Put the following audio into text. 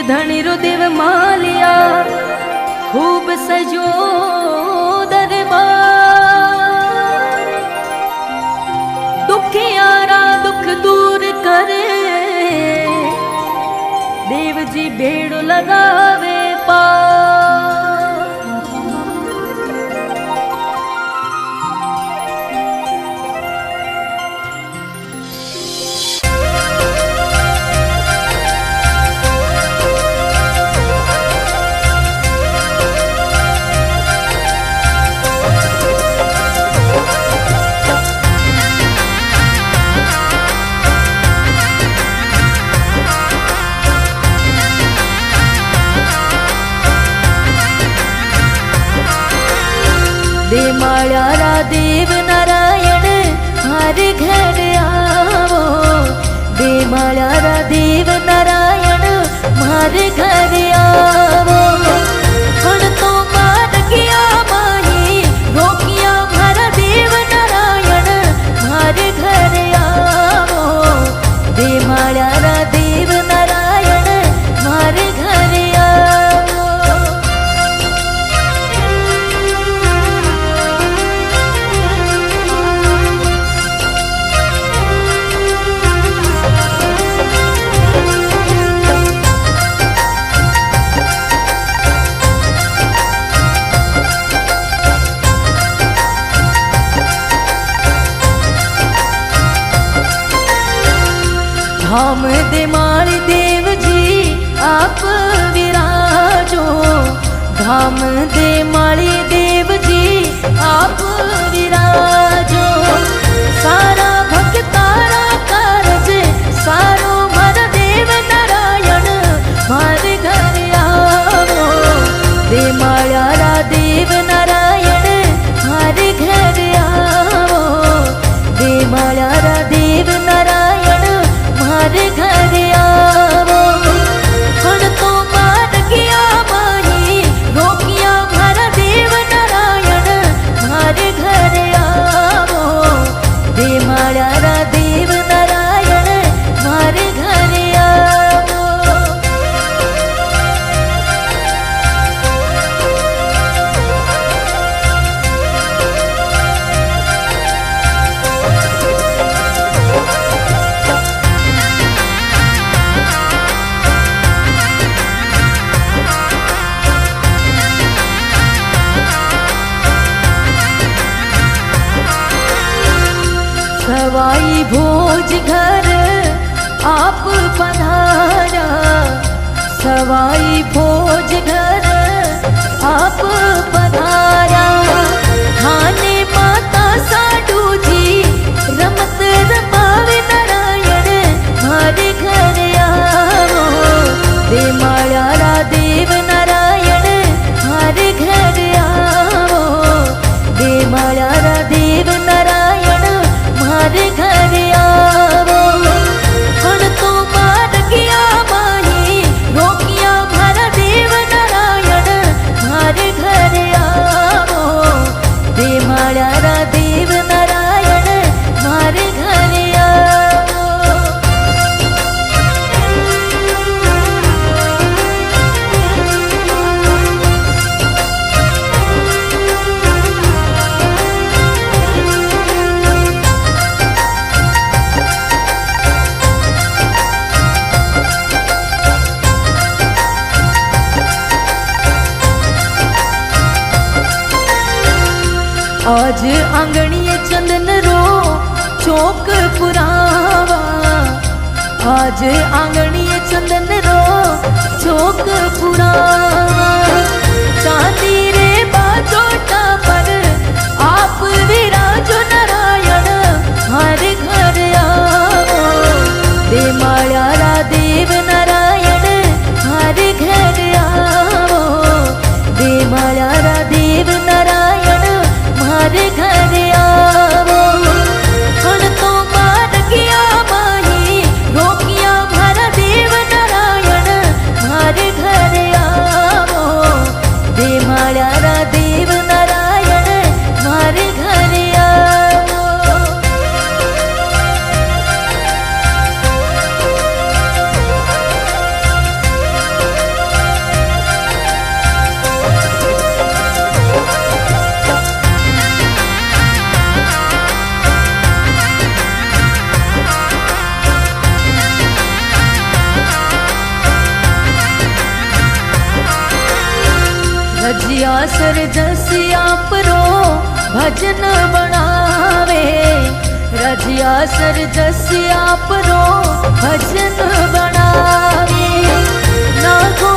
धनी रो देव मालिया खूब सजो दरबार। दुखियारा दुख दूर करे देव जी भेड़ लगावे पार। दे माळ्यारा देव नारायण हर घर आवो। दे माळ्यारा देव नारायण हर घर आवो। पण तो मार गया माही रोकिया मारा देव नारायण हर घर आवो। दे माळ्यारा देव नारायण हर घर आवो। धाम दे माळी देव जी आप विराजो। धाम दे माळी देव जी आप विराजो। सारा भक्तारा कारज सारो मारा देव नारायण मार घर आवो। दे माळ्यारा देव नारायण मार घर आवो। दे माळ्यारा देव नारायण मार घर आवो। पण तो मार गया माही रोकिया मारा देव नारायण मार घर आवो। दे माळ्यारा देव नारायण मार घर आवो। सवाई भोज घर आप पधारा। सवाई भोज घर आप पधारा। खाने माता साडू जी रमत रमावे नारायण मार घर आवो। दे माळ्यारा देव नारायण मार घर आवो। दे माळ्यारा देव नारायण मार घर आवो। पण तो मार गया माही रोकिया मारा देव नारायण मार घर आवो। दे माळ्यारा देव नारायण मार घर आवो। आज आंगणीए चंदन रो चौक पुरावा। आज आंगणीए चंदन रो चौक पुरावा। चांदी रे बाजोटा पर आप विराजो नारायण हर घर आवो। दे माळ्यारा देव नारायण हर घर आवो। दे माळ्यारा देव नारायण मार घर आवो। पण तो मार गया माही रोकिया मारा देव नारायण मार घर आवो। रजिया सरजसिया परो भजन बनावे, रजिया सरजसिया परो भजन बनावे। ना को